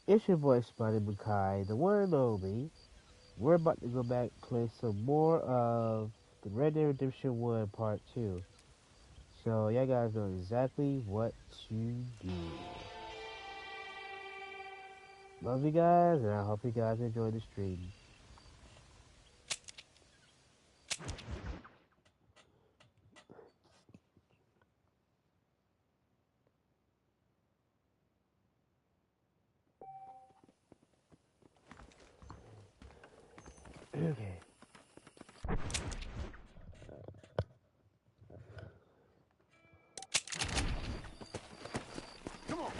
It's your boy Spotty Makai, the one and only. We're about to go back play some more of the Red Dead Redemption 1 Part 2. So y'all guys know exactly what to do. Love you guys, and I hope you guys enjoy the stream. Okay. Come on.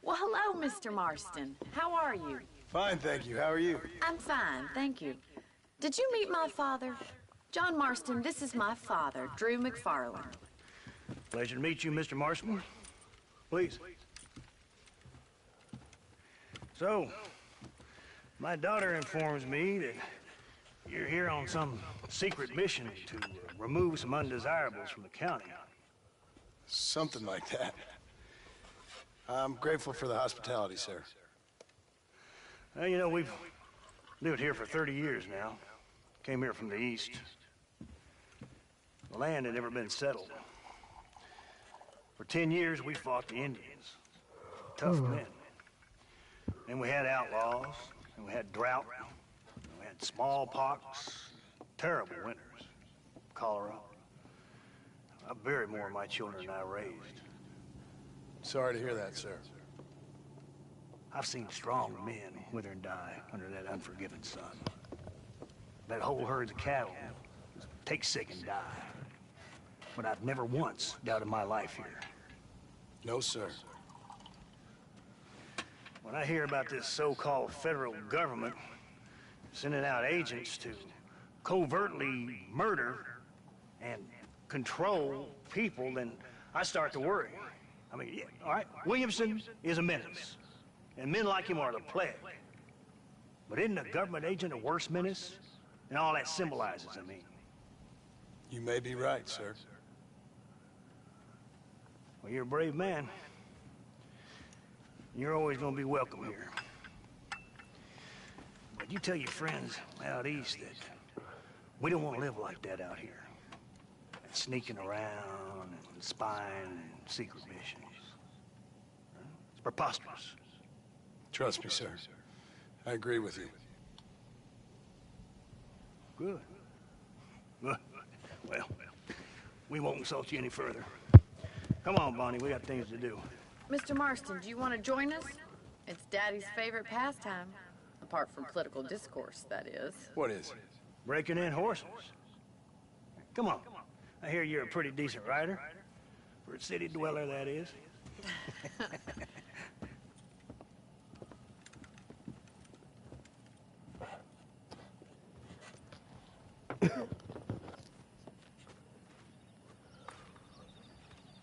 Well, hello, Mr. Marston. How are you? Fine, thank you. How are you? I'm fine, thank you. Did you meet my father? John Marston, this is my father, Drew McFarland. Pleasure to meet you, Mr. Marston. Please. So, my daughter informs me that you're here on some secret mission to remove some undesirables from the county. Something like that. I'm grateful for the hospitality, sir. Well, you know, we've lived here for 30 years now. Came here from the east. The land had never been settled. For 10 years, we fought the Indians. Tough men. And we had outlaws, and we had drought, and we had smallpox, terrible winters, cholera. I buried more of my children than I raised. Sorry to hear that, sir. I've seen strong men wither and die under that unforgiving sun. That whole herds of cattle take sick and die. But I've never once doubted my life here. No, sir. When I hear about this so-called federal government sending out agents to covertly murder and control people, then I start to worry. I mean, yeah, all right, Williamson is a menace, and men like him are the plague. But isn't a government agent a worse menace? And all that symbolizes, I mean. You may be right, sir. Well, you're a brave man. You're always gonna be welcome here. But you tell your friends out east that we don't want to live like that out here. Sneaking around and spying and secret missions. It's preposterous. Trust me, sir. I agree with you. Good. Good. Well, we won't insult you any further. Come on, Bonnie, we got things to do. Mr. Marston, do you want to join us? It's Daddy's favorite pastime. Apart from political discourse, that is. What is? Breaking in horses. Come on. I hear you're a pretty decent rider. For a city dweller, that is.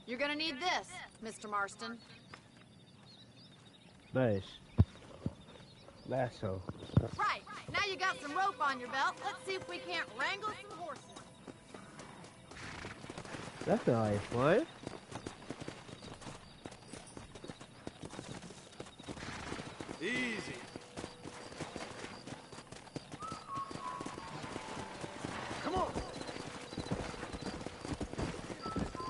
You're gonna need this, Mr. Marston. Nice. Lasso. Right, now you got some rope on your belt. Let's see if we can't wrangle some horses. That's not like fun. Easy. Come on.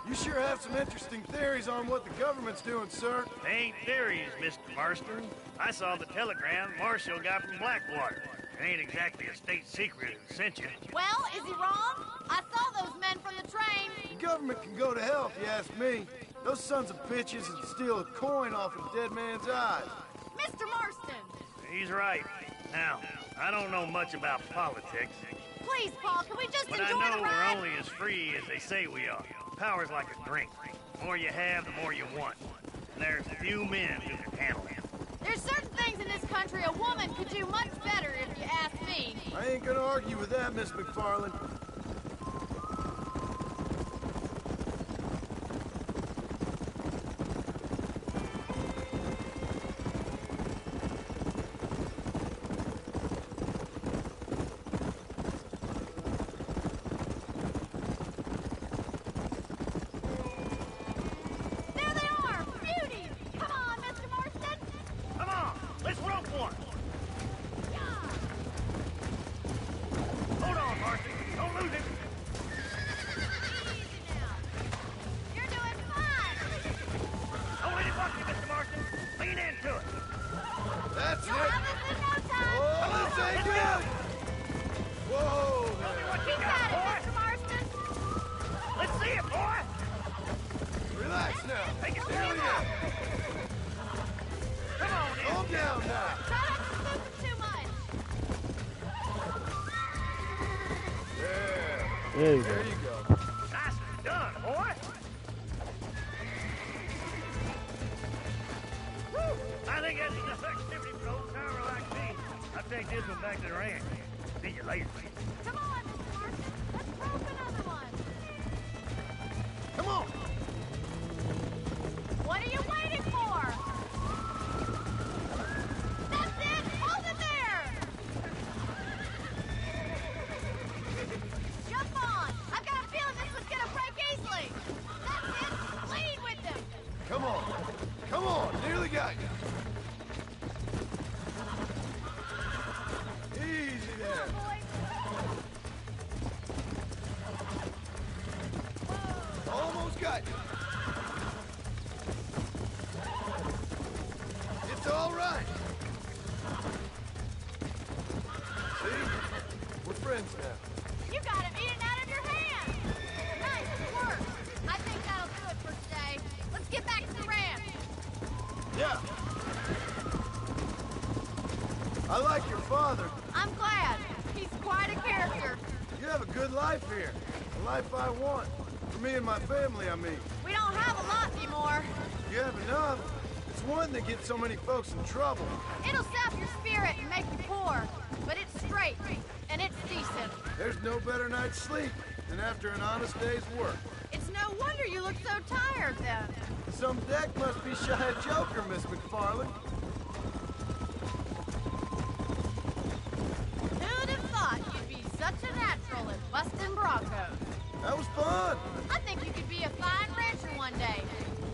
You sure have some interesting theories on what the government's doing, sir. They ain't theories, Mr. Marston. I saw the telegram Marshall got from Blackwater. It ain't exactly a state secret who sent you. Well, is he wrong? I saw those men from the train. The government can go to hell if you ask me. Those sons of bitches would steal a coin off a dead man's eyes. Mr. Marston! He's right. Now, I don't know much about politics, Please, Paul, can we just but enjoy I know the we're ride? only as free as they say we are. Power's like a drink. The more you have, the more you want. And there's few men who can handle it. There's certain things in this country a woman could do much better if you ask me. I ain't gonna argue with that, Miss McFarland. There you go. There you go. Nicely done, boy. Woo! I think that's enough activity for an old timer like me. I'll take this one back to the ranch. See you later. Come on, Mr. Marston. Let's rope another one. Come on. What are you waiting for? That's it! Hold it there! Jump on! I've got a feeling this one's gonna break easily! That's it! Lead with them! Come on. Come on. Nearly got you. Easy there. Boys! Almost got you. It's all right. See? We're friends now. You got him eating out of your hand! Nice work! I think that'll do it for today. Let's get back to the ranch! Yeah. I like your father. I'm glad. He's quite a character. You have a good life here. The life I want. For me and my family, I mean. We don't have a lot anymore. You have enough. It's one that gets so many folks in trouble. It'll sap your spirit and make you poor. But it's straight, and it's decent. There's no better night's sleep than after an honest day's work. It's no wonder you look so tired then. Some deck must be shy of Joker, Miss McFarland. Who'd have thought you'd be such a natural at busting Broncos? That was fun. I think you could be a fine rancher one day.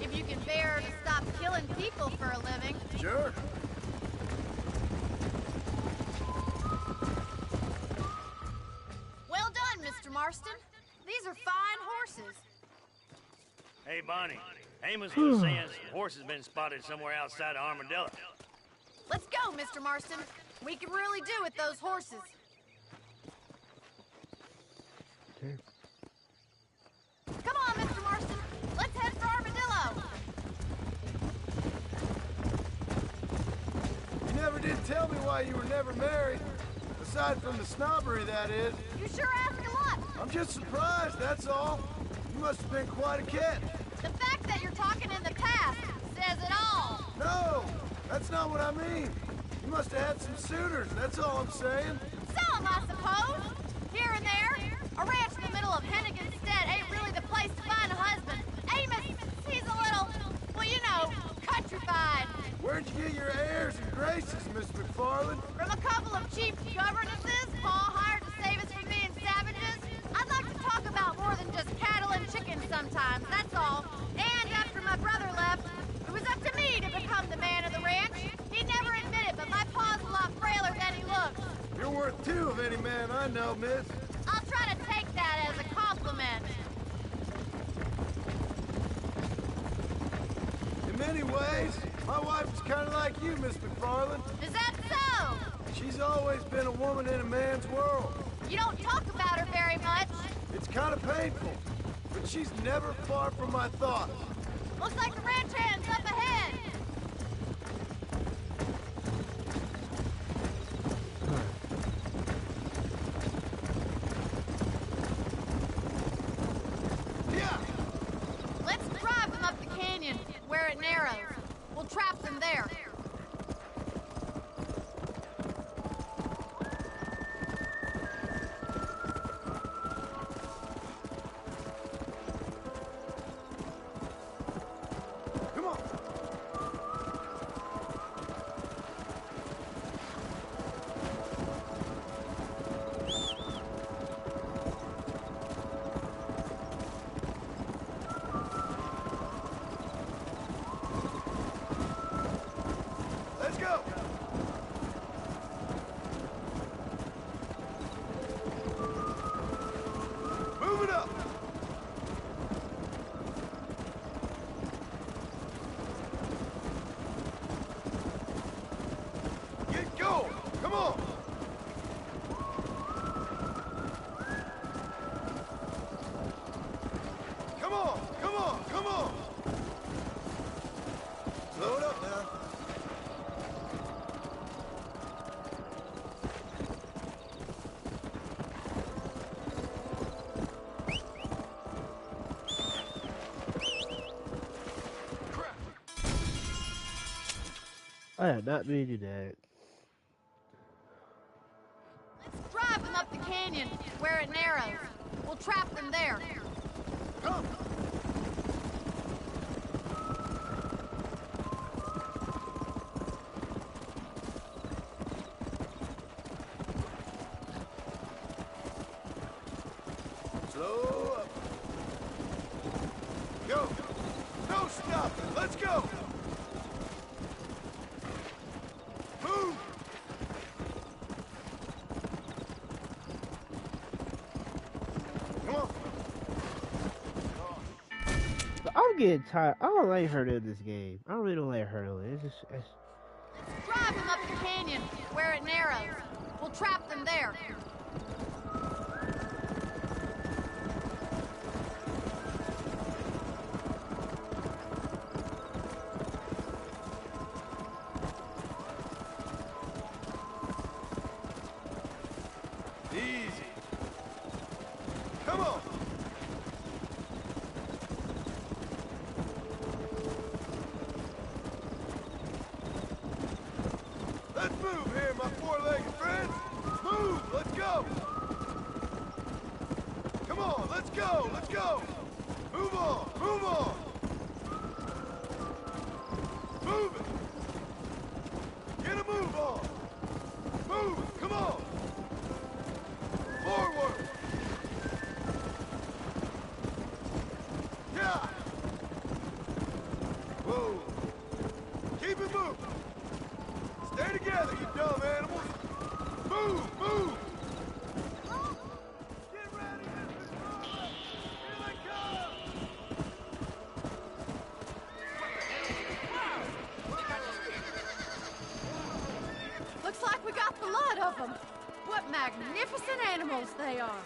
If you can bear to stop killing people for a living. Sure. Well done, Mr. Marston. These are fine horses. Hey, Bonnie. Amos was saying some horses been spotted somewhere outside of Armadillo. Let's go, Mr. Marston. We can really do with those horses. Okay. Come on, Mr. Marston. Let's head for Armadillo. You never did tell me why you were never married. Aside from the snobbery, that is. You sure ask a lot. I'm just surprised, that's all. You must have been quite a kid. The fact that you're talking in the past says it all. No, that's not what I mean. You must have had some suitors, that's all I'm saying. Some, I suppose. Here and there. A ranch in the middle of Hennigan's Stead ain't really the place to find a husband. Amos, he's a little, well, you know, countrified. Where'd you get your airs and graces, Miss McFarland? From a couple of cheap governesses Paul hired to save us from being savages. I'd like to talk about more than just cattle and chickens sometimes, that's all. And after my brother left, it was up to me to become the man of the ranch. He'd never admit it, but my pa's a lot frailer than he looks. You're worth two of any man I know, miss. I'll try to take that as a compliment. In many ways, my wife is kind of like you, Miss McFarland. Is that so? She's always been a woman in a man's world. You don't talk about her very much. It's kind of painful, but she's never far from my thoughts. Looks like the ranch hand's up ahead. Yeah! Let's drive them up the canyon, where it narrows. We'll trap them there. Come on! I did not mean to do that. Let's drive them up the canyon where it narrows. We'll trap them there. Come! Slow up. Go! No stopping! Let's go! Move! Come on! I'm getting tired. I don't like Hurdle in this game. I really don't like Hurdle. It's Drive them up the canyon where it narrows. We'll trap them there. Easy. Come on! Let's move here, my four-legged friends! Move! Let's go! Come on, let's go! Let's go! Move on! Move on! Move it! Get a move on! Move it! Come on! Forward! Yeah! Whoa! Keep it moving! Stay together, you dumb animals! Move! Move! Get ready, Mr. Cross! Here they come! Looks like we got the lot of them. What magnificent animals they are.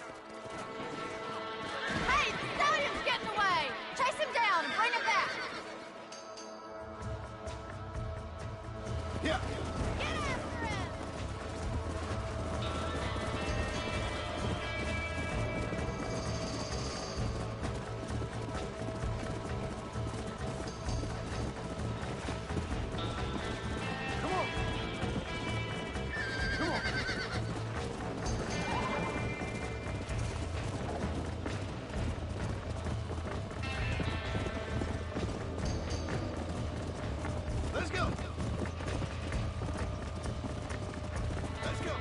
Hey, the stallion's getting away! Chase him down and bring him back! Yeah! Get after him! Come on! Come on! Let's go! Let's go!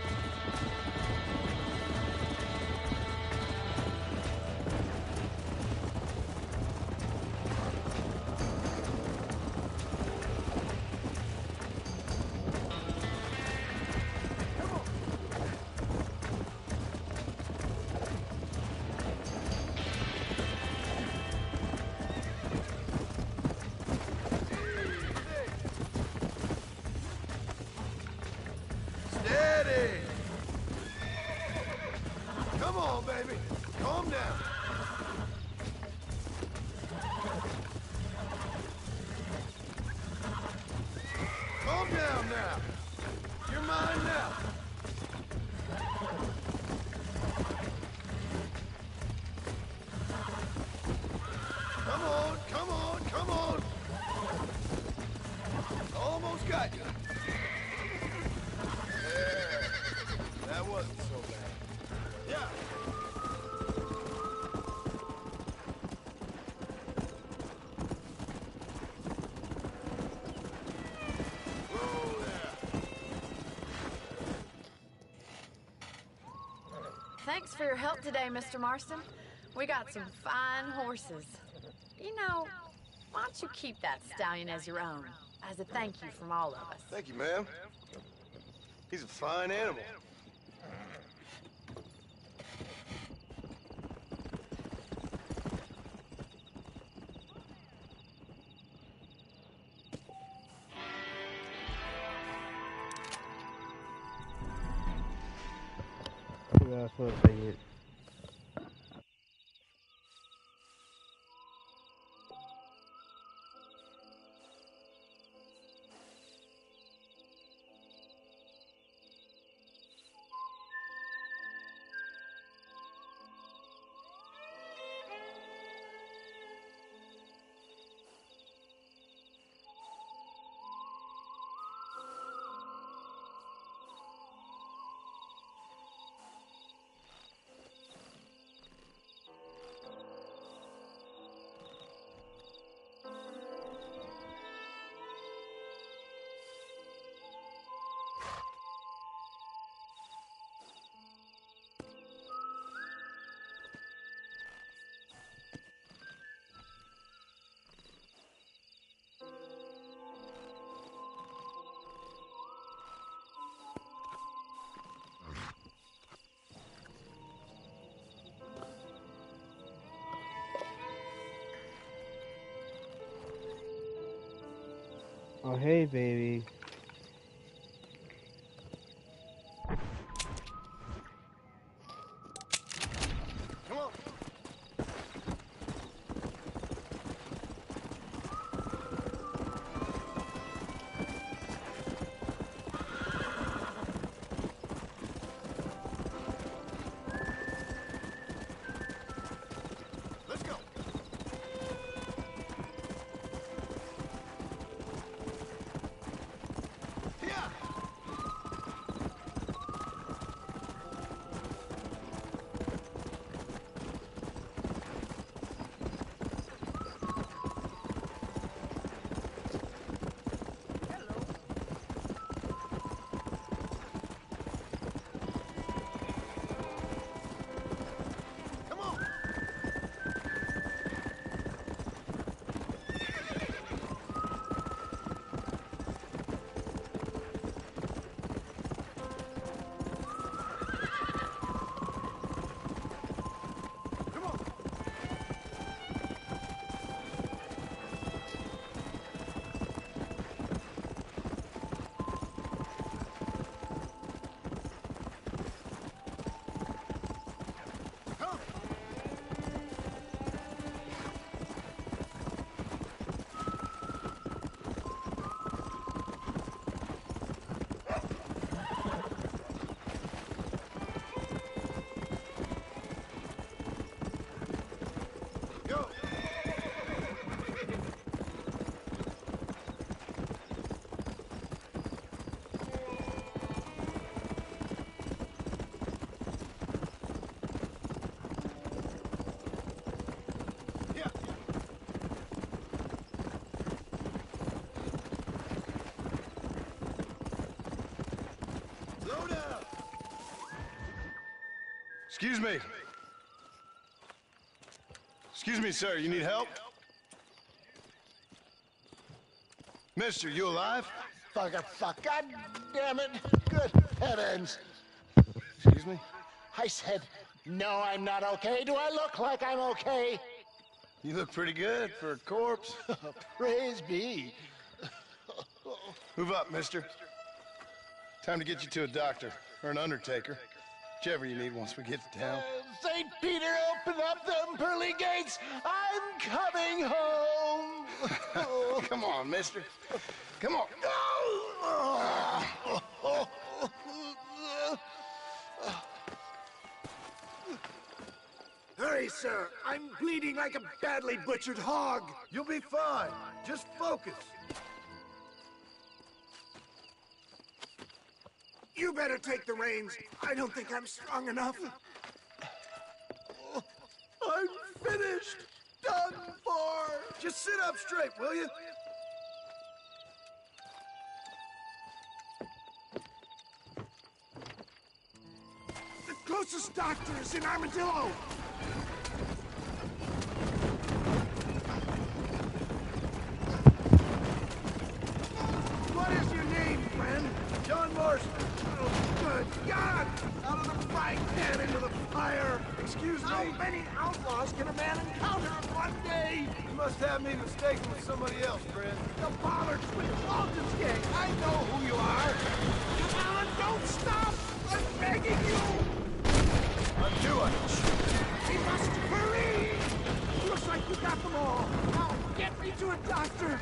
Come on! Steady! Come on, baby. Calm down. Calm down now. You're mine now. Come on, come on, come on. Almost got you. There. That wasn't so bad. Yeah. Whoa there. Thanks for your help today, Mr. Marston. We got some fine horses. You know, why don't you keep that stallion as your own, as a thank you from all of us? Thank you, ma'am. He's a fine animal. Yeah, that's what I figured. Oh, hey, baby. Come on. Let's go. Yeah. Come on. Come on. Come. Go. Yeah. Load up. Excuse me. Excuse me, sir. You need help? Mister, you alive? Fuck. God damn it. Good heavens. Excuse me? I said, no, I'm not okay. Do I look like I'm okay? You look pretty good for a corpse. Praise be. Move up, mister. Time to get you to a doctor or an undertaker. Whichever you need once we get to town. St. Peter, open up them pearly gates. I'm coming home. Come on, mister. Come on. Hurry, sir. I'm bleeding like a badly butchered hog. You'll be fine. Just focus. You better take the reins. I don't think I'm strong enough. I'm finished. Done for. Just sit up straight, will you? The closest doctor is in Armadillo. What is your name, friend? John Marston. Oh, good God! Out of the frying pan into the fire. Excuse How me. many outlaws can a man encounter in one day? You must have me mistaken with somebody else, friend. The Pollard Twin Walters gang. I know who you are. Come on, don't stop! I'm begging you! I'm doing it. We must hurry! Looks like you got them all. Now, get me to a doctor.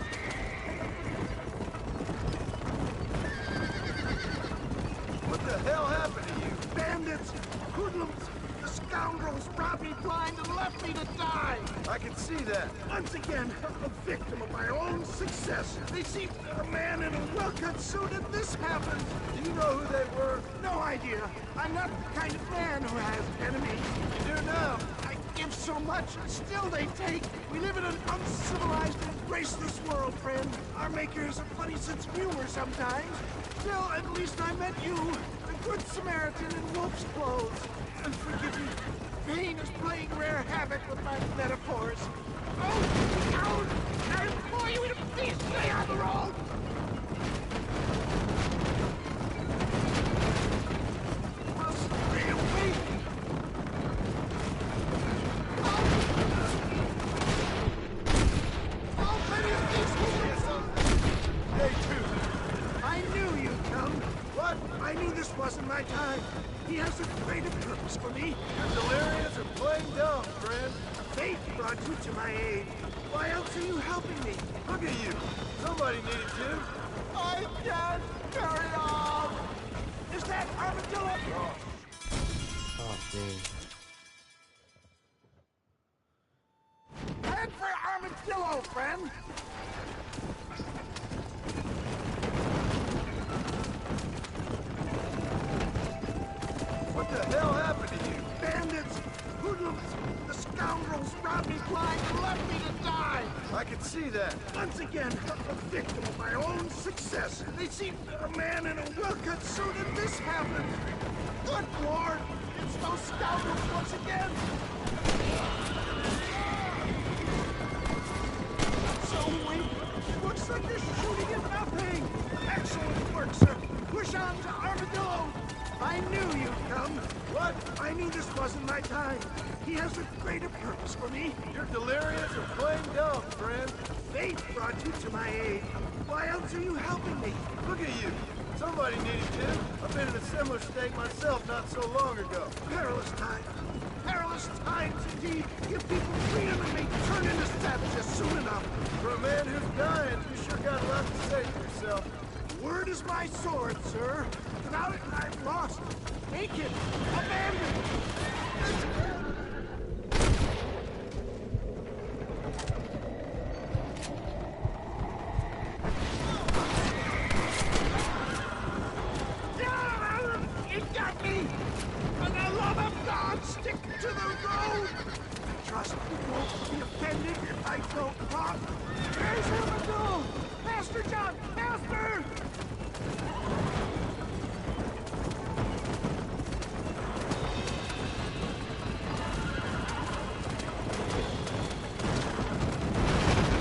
What the hell happened to you? Bandits, hoodlums, the scoundrels robbed me blind and left me to die. I can see that. Once again, a victim of my own success. They see a man in a well-cut suit and this happens. Do you know who they were? No idea. I'm not the kind of man who has enemies. You do now. I give so much, still they take. We live in an uncivilized and graceless world, friend. Our makers are funny sense of humor sometimes. Still, at least I met you, the good Samaritan in wolf's clothes. And forgive me, pain is playing rare havoc with my metaphors. Oh, down! I implore you to please stay on the road! Must stay away! How many of these will Hey, purpose for me. You're delirious or plain dumb, friend. Fate brought you to my aid. Why else are you helping me? Look at you. Somebody needed you. I can't carry on! Is that Armadillo? Oh, dang. Head for Armadillo, friend! What the hell happened to you? Bandits! Hoodlums! The scoundrels robbed me blind and left me to die! I can see that. Once again, a victim of my own success. They see a man in a well-cut suit and this happened. Good Lord! It's those scoundrels once again! So weak! It looks like they're shooting at nothing! Excellent work, sir! Push on to Armadillo! I knew you'd come! What? I knew this wasn't my time. He has a greater purpose for me. You're delirious or plain dumb, friend. Fate brought you to my aid. Why else are you helping me? Look at you. Somebody needed you. I've been in a similar state myself not so long ago. Perilous times. Perilous times indeed. Give people freedom and they turn into savages soon enough. For a man who's dying, you sure got a lot to say for yourself. Word is my sword, sir. Without it, I'm lost. Naked. Abandoned. It got me! For the love of God, stick to the road! Trust you won't be offended if I don't talk. Where's Armadillo? Master John! Master!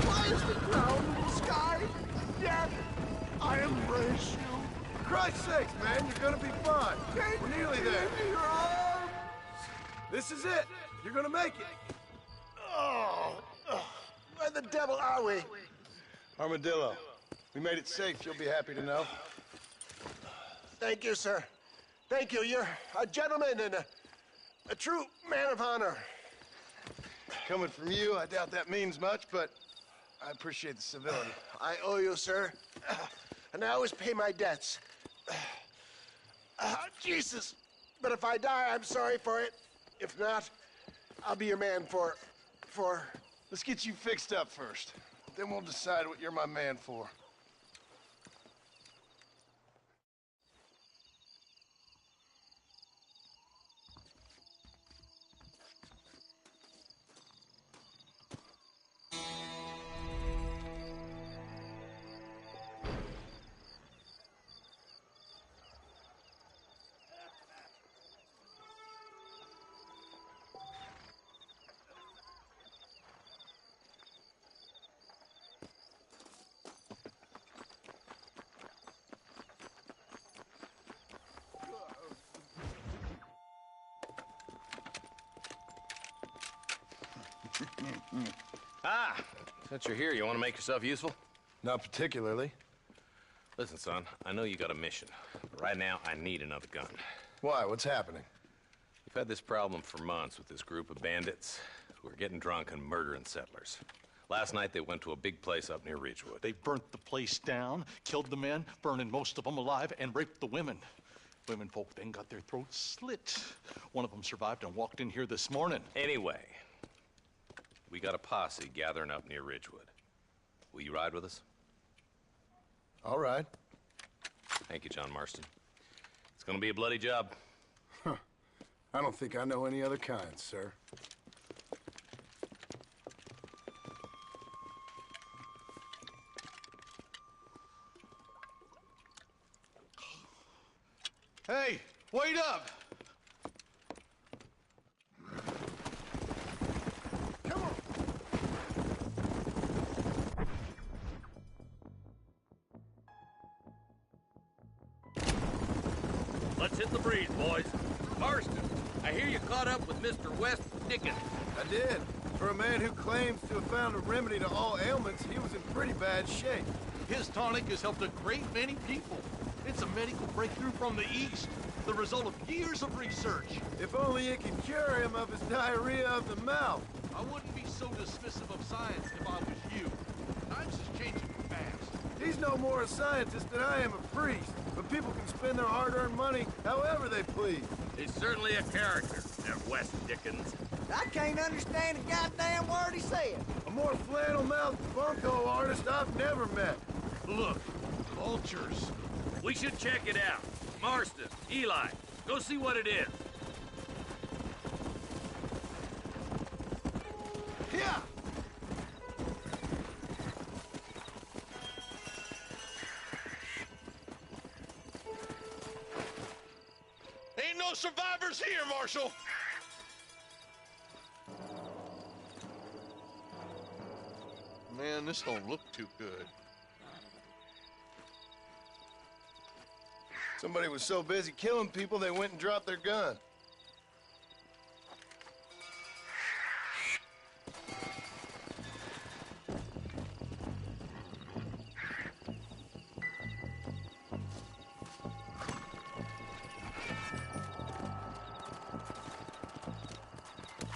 Why is the ground in the sky? Yet, I embrace you. For Christ's sakes, man, you're gonna be fine. We're nearly there. Your arms. This is it. You're gonna make it. Oh, where the devil are we? Armadillo, we made it safe. You'll be happy to know. Thank you, sir. Thank you. You're a gentleman and a true man of honor. Coming from you, I doubt that means much, but I appreciate the civility. I owe you, sir. And I always pay my debts. Jesus. But if I die, I'm sorry for it. If not, I'll be your man for... Let's get you fixed up first. Then we'll decide what you're my man for. Ah, since you're here, you want to make yourself useful? Not particularly. Listen, son, I know you got a mission, but right now I need another gun. Why? What's happening? We've had this problem for months with this group of bandits who are getting drunk and murdering settlers. Last night they went to a big place up near Ridgewood. They burnt the place down, killed the men, burning most of them alive, and raped the women. Women folk then got their throats slit. One of them survived and walked in here this morning. Anyway, we got a posse gathering up near Ridgewood. Will you ride with us? All right. Thank you, John Marston. It's gonna be a bloody job. I don't think I know any other kind, sir. Hey, wait up! Come on. Let's hit the breeze, boys. Marston, I hear you caught up with Mr. West Dickens. I did. For a man who claims to have found a remedy to all ailments, he was in pretty bad shape. His tonic has helped a great many people. It's a medical breakthrough from the East. The result of years of research. If only it could cure him of his diarrhea of the mouth. I wouldn't be so dismissive of science if I was you. Times is changing fast. He's no more a scientist than I am a priest. But people can spend their hard-earned money however they please. He's certainly a character, that West Dickens. I can't understand a goddamn word he said. A more flannel-mouthed bunco artist I've never met. Look, vultures. We should check it out. Marston, Eli, go see what it is. Yeah! Ain't no survivors here, Marshal! Man, this don't look too good. Somebody was so busy killing people, they went and dropped their gun.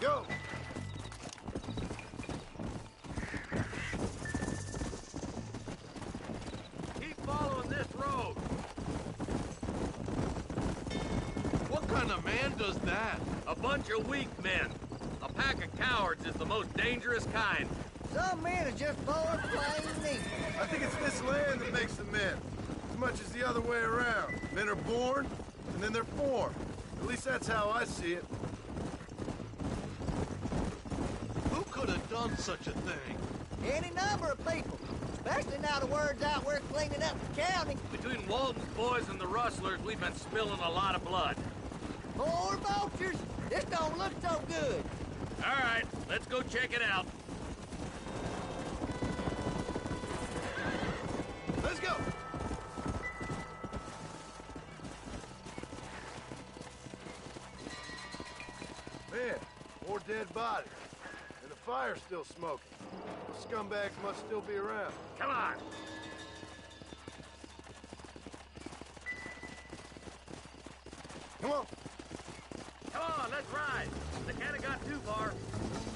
Go! Keep following this road. What kind of man does that? A bunch of weak men. A pack of cowards is the most dangerous kind. Some men are just born plain meat. I think it's this land that makes them men, as much as the other way around. Men are born, and then they're formed. At least that's how I see it. Who could have done such a thing? Any number of people. Especially now the word's out we're cleaning up the county. Between Walton's boys and the rustlers, we've been spilling a lot of blood. Poor vultures. This don't look so good. All right, let's go check it out. Let's go! Man, more dead bodies. And the fire's still smoking. Those scumbags must still be around. Come on. Come on! Come on, let's ride. They can't have got too far.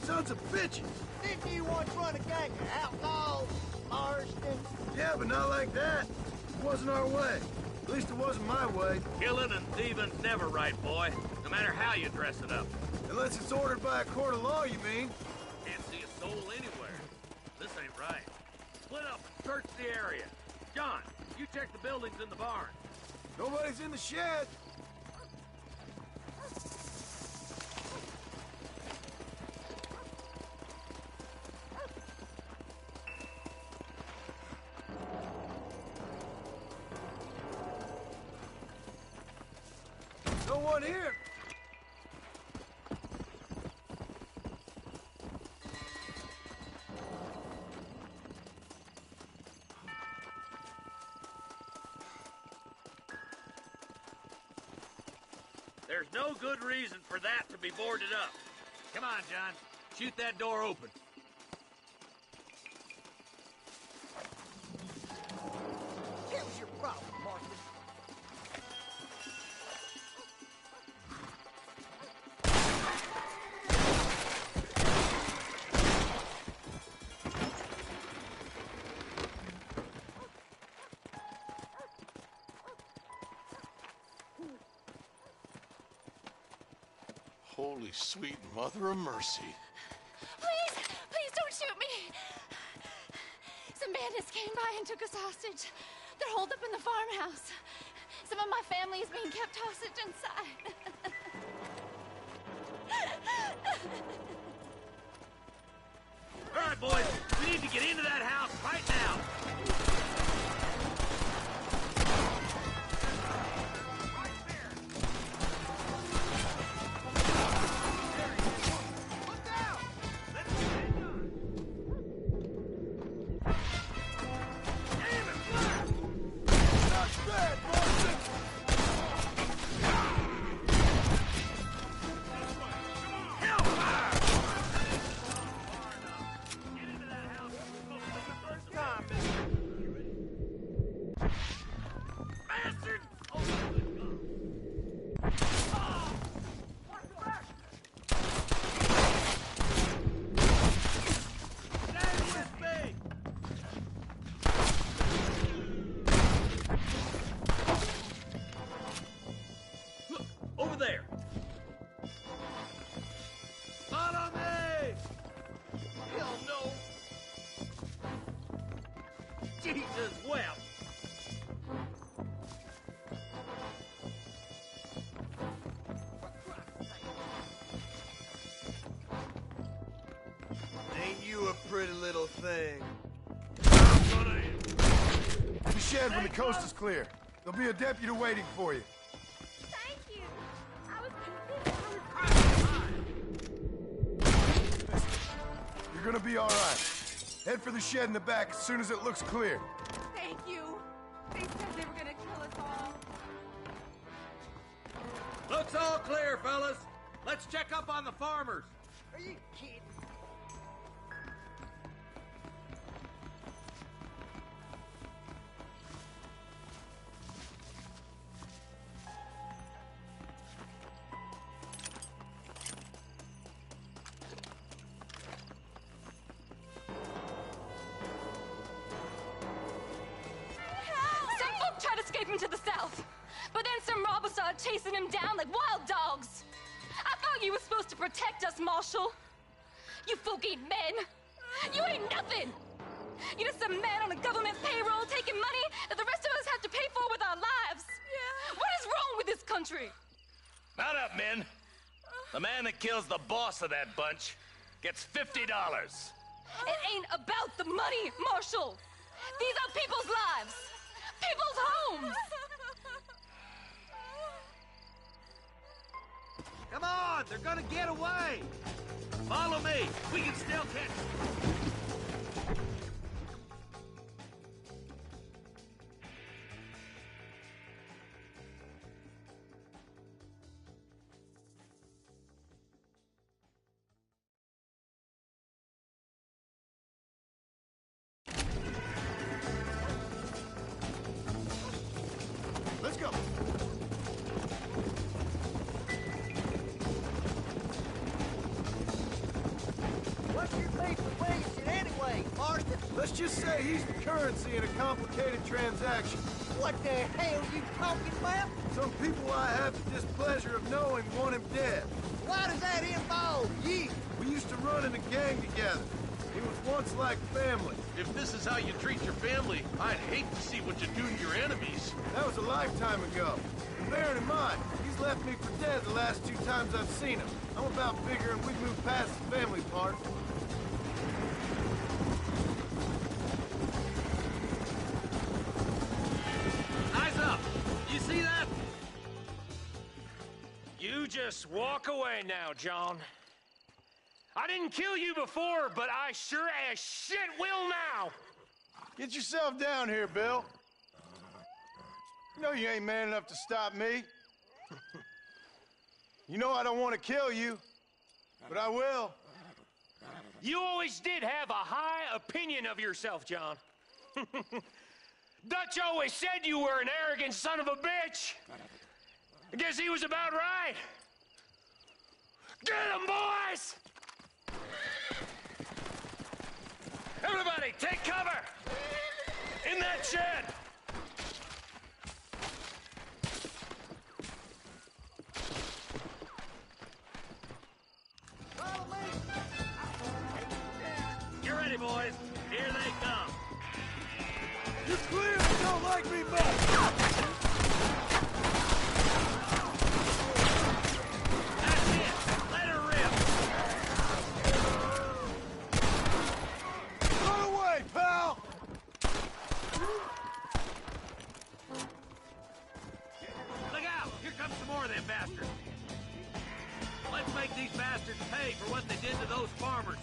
Sons of bitches! Didn't you once run a gang of outlaws, Marston? Yeah, but not like that. It wasn't our way. At least it wasn't my way. Killing and thieving's never right, boy. No matter how you dress it up. Unless it's ordered by a court of law, you mean? Can't see a soul anywhere. This ain't right. Split up and search the area. John, you check the buildings in the barn. Nobody's in the shed. No one here. There's no good reason for that to be boarded up. Come on, John. Shoot that door open. Here's your problem, Marston. Holy sweet mother of mercy. Please, please don't shoot me. Some bandits came by and took us hostage. They're holed up in the farmhouse. Some of my family is being kept hostage inside. All right, boys. We need to get into that house right now. Jesus wept. Ain't you a pretty little thing? The shed when the coast is clear. There'll be a deputy waiting for you. Thank you. I was You're gonna be all right. Head for the shed in the back as soon as it looks clear. Thank you. They said they were gonna kill us all. Looks all clear, fellas. Let's check up on the farmers. Are you kidding? Some folk tried escaping to the south, but then some robbers started chasing him down like wild dogs. I thought you were supposed to protect us, Marshal. You folk ain't men. You ain't nothing. You're just some man on a government payroll taking money that the rest of us have to pay for with our lives. Yeah. What is wrong with this country? Mount up, men. The man that kills the boss of that bunch gets $50. It ain't about the money, Marshal. These are people's lives, people's homes. Come on, they're gonna get away. Follow me. We can still catch them. Let's go. What's your beef with Williamson anyway, Marston? Let's just say he's the currency in a complicated transaction. What the hell you talking about? Some people I have the displeasure of knowing want him dead. Why does that involve you? We used to run in a gang together. It was once like family. If this is how you treat your family, I'd hate to see what you do to your enemies. That was a lifetime ago. And bearing in mind, he's left me for dead the last 2 times I've seen him. I'm about figuring we've moved past the family part. Eyes up. You see that? You just walk away now, John. I didn't kill you before, but I sure as shit will now. Get yourself down here, Bill. You know you ain't man enough to stop me. You know I don't want to kill you, but I will. You always did have a high opinion of yourself, John. Dutch always said you were an arrogant son of a bitch. I guess he was about right. Get him, boys! Everybody, take cover! In that shed! Follow me. Get ready, boys. Here they come. You clearly don't like me much. That's it. Let her rip. Run away, pal! Look out! Here comes some more of them bastards. Let's make these bastards pay for what they did to those farmers.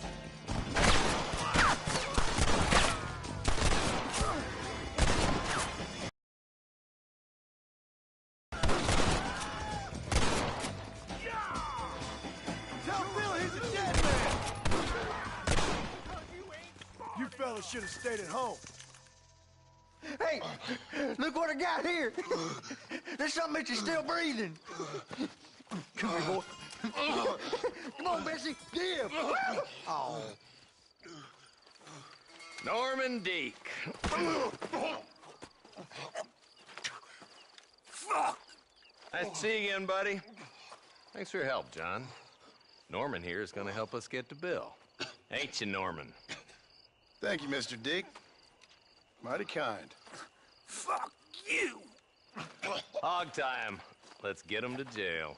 Tell Bill he's a dead man! You fellas should have stayed at home. Hey, look what I got here. There's something that you're still breathing. Come here, boy. Come on, Bessie. Give. Oh. Norman Deek. Nice to see you again, buddy. Thanks for your help, John. Norman here is gonna help us get to Bill. Ain't you, Norman? Thank you, Mr. Dick. Mighty kind. Fuck you! Hog time. Let's get him to jail.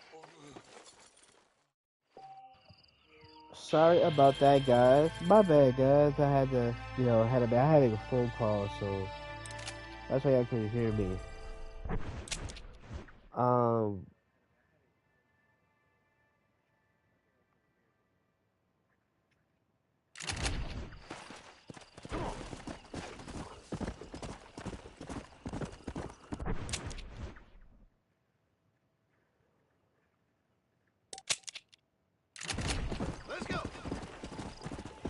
Sorry about that, guys. My bad, guys. I had to, I had a phone call, so that's why y'all couldn't hear me. Let's go.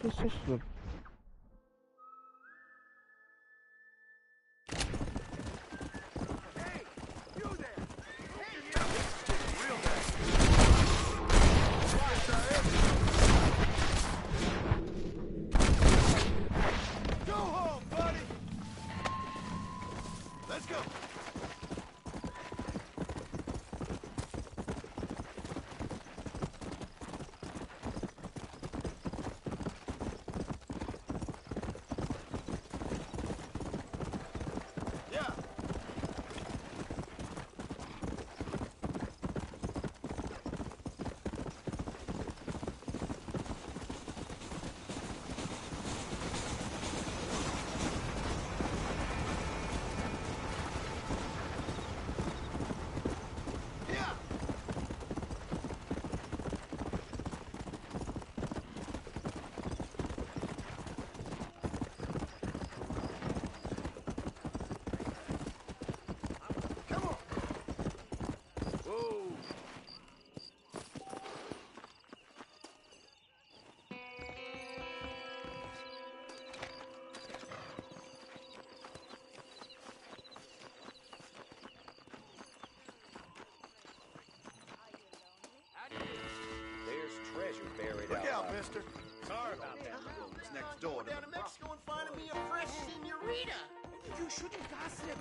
It's just the Hey, you there! Go home, buddy. Let's go. Yeah. Yeah. Come on. Whoa. There's treasure buried Look out. out, mister. Sorry about that. It's next door. Down to Mexico and finding me a fresh senorita. You shouldn't gossip.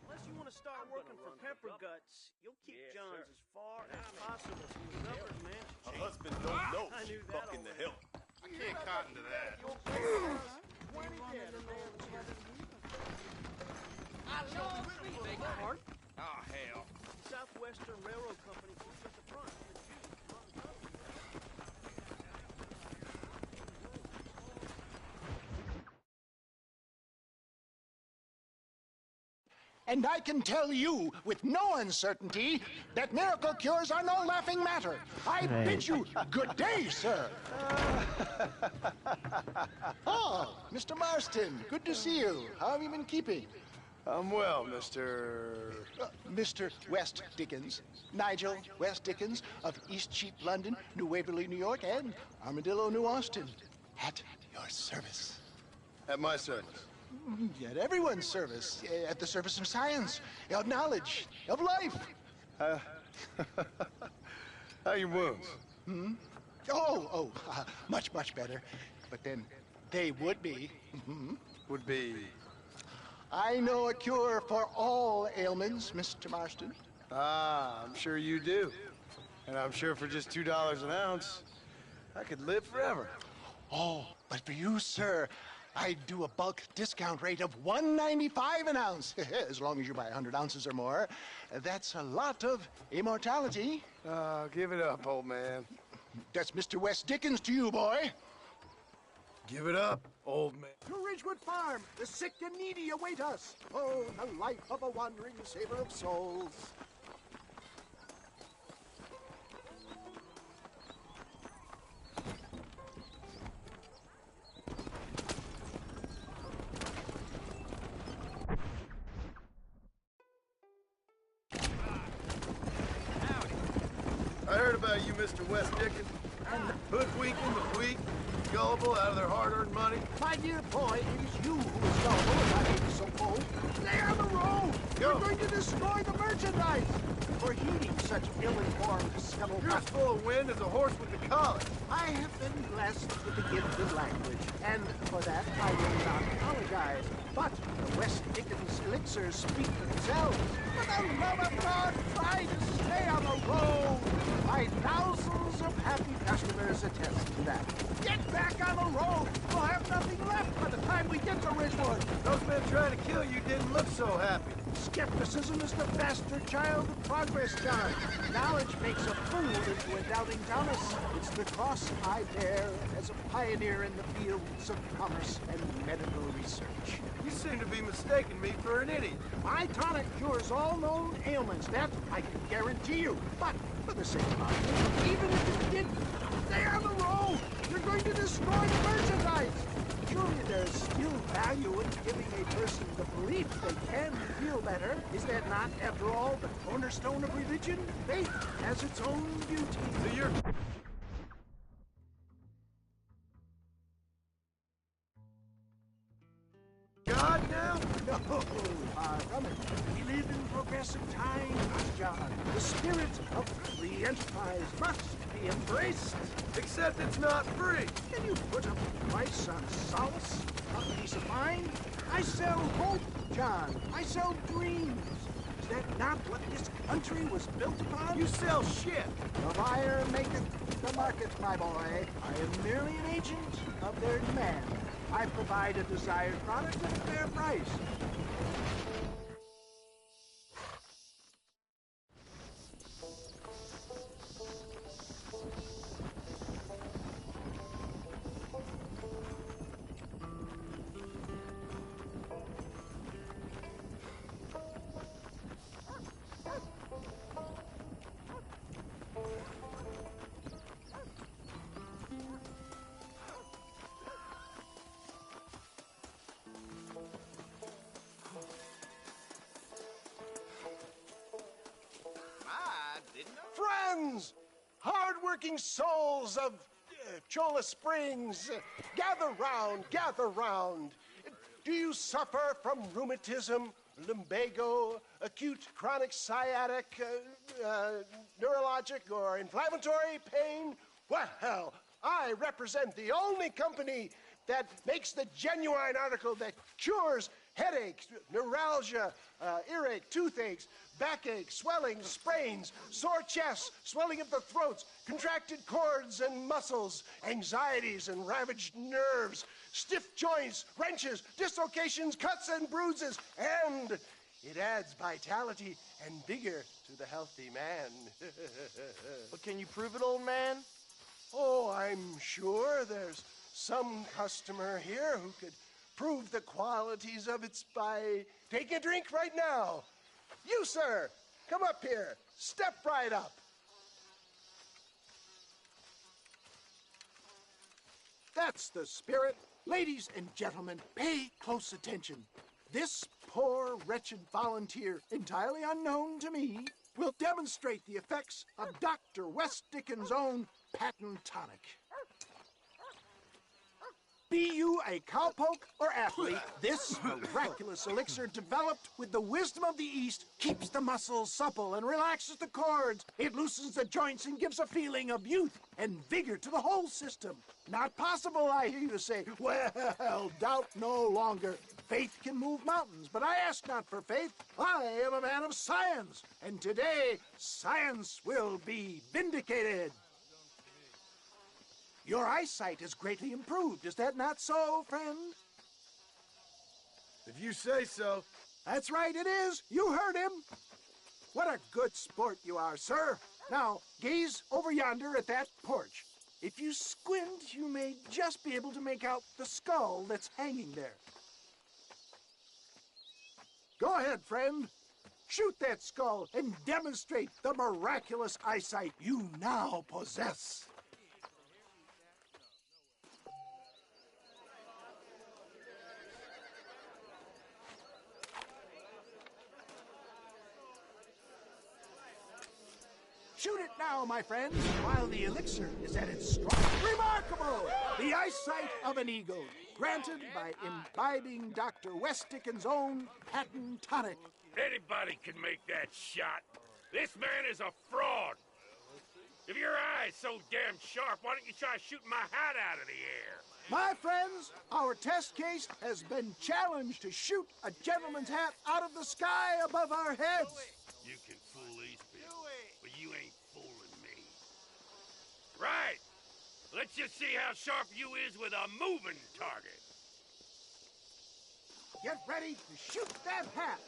Unless you want to start working for Pepper Guts, you'll keep Johns as far as possible from the governor's mansion. A husband don't know I knew she's that fucking the already. hill. I can't cotton to that. Oh, hell. Southwestern Railroad Company keeps at the front. And I can tell you with no uncertainty that miracle cures are no laughing matter. I bid you good day, sir. Oh, Mr. Marston, good to see you. How have you been keeping? I'm well, Mr. Mr. West Dickens, Nigel West Dickens of East Cheap, London, New Waverly, New York, and Armadillo, New Austin. At your service. At my service. At everyone's service. At the service of science, of knowledge, of life. How are your wounds? Much, much better. But then they would be. Would be. I know a cure for all ailments, Mr. Marston. Ah, I'm sure you do. And I'm sure for just $2 an ounce, I could live forever. Oh, but for you, sir, I'd do a bulk discount rate of $1.95 an ounce, as long as you buy 100 ounces or more. That's a lot of immortality. Give it up, old man. That's Mr. West Dickens to you, boy. Give it up, old man. To Ridgewood Farm, the sick and needy await us. Oh, the life of a wandering saver of souls. about you, Mr. West Dickens? Hoodwinking the weak, gullible out of their hard-earned money? My dear boy, it is you who is gullible and not even so bold. Stay on the road! Go. You're going to destroy the merchandise! For heeding such ill-informed scuttlebutt. You're as full of wind as a horse with the collar. I have been blessed with the gift of language, and for that I will not apologize. But the West Dickens elixirs speak for themselves. For the love of God, try to stay on the road! My thousands of happy customers attest to that. Get back on the road! We'll have nothing left by the time we get to Ridgewood. Those men trying to kill you didn't look so happy. Skepticism is the bastard child of progress, John. Knowledge makes a fool into a doubting Thomas. It's the cross I bear as a pioneer in the fields of commerce and medical research. You seem to be mistaking me for an idiot. My tonic cures all known ailments, that I can guarantee you. But for the sake of argument, even if it didn't, stay on the road! You're going to destroy the merchandise! Surely there's still value in giving a person the belief they can feel better. Is that not, after all, the cornerstone of religion? Faith has its own beauty. So you're... God now? No, far from it. We live in progressive times, John. The spirit of free enterprise must be embraced. Except it's not free. Can you put up a price on solace, on peace of mind? I sell hope, John. I sell dreams. Is that not what this country was built upon? You sell shit. The buyer maketh the market, my boy. I am merely an agent of their demand. I provide a desired product at a fair price. Friends, hard-working souls of Cholla Springs, gather round, gather round. Do you suffer from rheumatism, lumbago, acute chronic sciatic, neurologic, or inflammatory pain? Well, I represent the only company that makes the genuine article that cures headaches, neuralgia, earache, toothaches, backache, swelling, sprains, sore chests, swelling of the throats, contracted cords and muscles, anxieties and ravaged nerves, stiff joints, wrenches, dislocations, cuts and bruises, and it adds vitality and vigor to the healthy man. But can you prove it, old man? Oh, I'm sure there's some customer here who could prove the qualities of it by taking a drink right now. You, sir, come up here. Step right up. That's the spirit. Ladies and gentlemen, pay close attention. This poor, wretched volunteer, entirely unknown to me, will demonstrate the effects of Dr. West Dickens' own patent tonic. Be you a cowpoke or athlete, this miraculous elixir developed with the wisdom of the East keeps the muscles supple and relaxes the cords. It loosens the joints and gives a feeling of youth and vigor to the whole system. Not possible, I hear you say. Well, doubt no longer. Faith can move mountains, but I ask not for faith. I am a man of science, and today science will be vindicated. Your eyesight is greatly improved. Is that not so, friend? If you say so. That's right, it is. You heard him. What a good sport you are, sir. Now, gaze over yonder at that porch. If you squint, you may just be able to make out the skull that's hanging there. Go ahead, friend. Shoot that skull and demonstrate the miraculous eyesight you now possess. Shoot it now, my friends, while the elixir is at its strongest. Remarkable! The eyesight of an eagle, granted by imbibing Dr. West Dickens' own patent tonic. Anybody can make that shot. This man is a fraud. If your eye's so damn sharp, why don't you try shooting my hat out of the air? My friends, our test case has been challenged to shoot a gentleman's hat out of the sky above our heads. You can fool these people, but you ain't fooling me. Right. Let's just see how sharp you is with a moving target. Get ready to shoot that hat.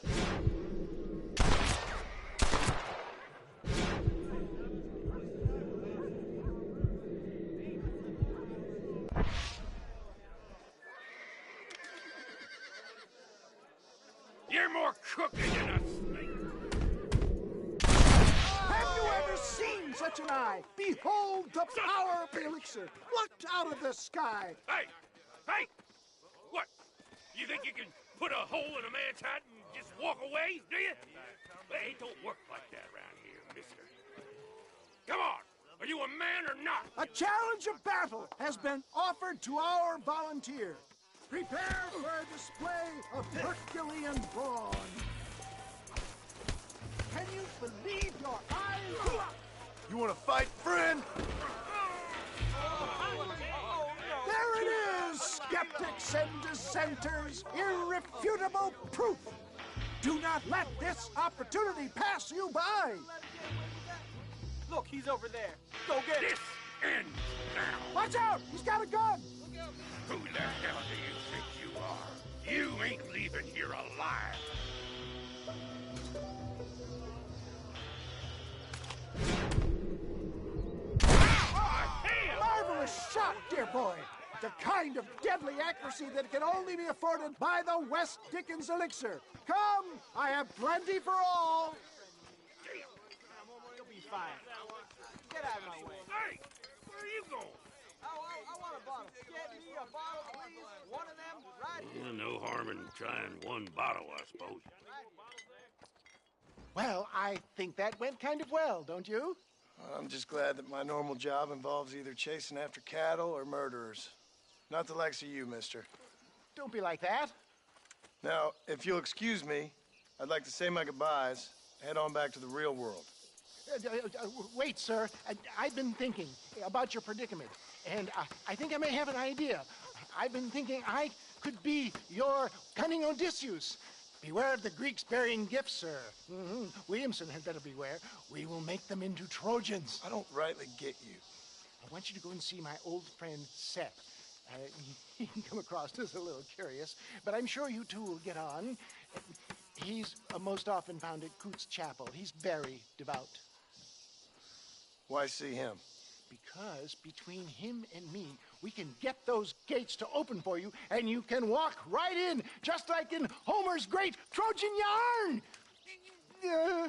You're more crooked than a snake. Have you ever seen such an eye? Behold the power of the elixir, plucked out of the sky. Hey! Hey! What? You think you can put a hole in a man's hat and just walk away, do you? Hey, it don't work like that around here, mister. Come on! Are you a man or not? A challenge of battle has been offered to our volunteer. Prepare for a display of Herculean brawn. Can you believe your eyes? You want to fight, friend? There it is, skeptics and dissenters. Irrefutable proof. Do not let this opportunity pass you by. Look, he's over there. Go get This it. ends now. Watch out! He's got a gun! Who the hell do you think you are? You ain't leaving here alive. Marvelous shot, dear boy. The kind of deadly accuracy that can only be afforded by the West Dickens elixir. Come, I have plenty for all. You'll be fine. Get out of my way. Hey, where are you going? I want a bottle. Get me a bottle, please. One of them right here. No harm in trying one bottle, I suppose. Well, I think that went kind of well, don't you? I'm just glad that my normal job involves either chasing after cattle or murderers. Not the likes of you, mister. Don't be like that. Now, if you'll excuse me, I'd like to say my goodbyes, head on back to the real world. Wait, sir. I've been thinking about your predicament, and I think I may have an idea. I've been thinking I could be your cunning Odysseus. Beware of the Greeks bearing gifts, sir. Williamson had better beware. We will make them into Trojans. I don't rightly get you. I want you to go and see my old friend Seth. He can come across as a little curious, but I'm sure you two will get on. He's most often found at Coots Chapel. He's very devout. Why see him? Because between him and me, we can get those gates to open for you, and you can walk right in, just like in Homer's great Trojan yarn.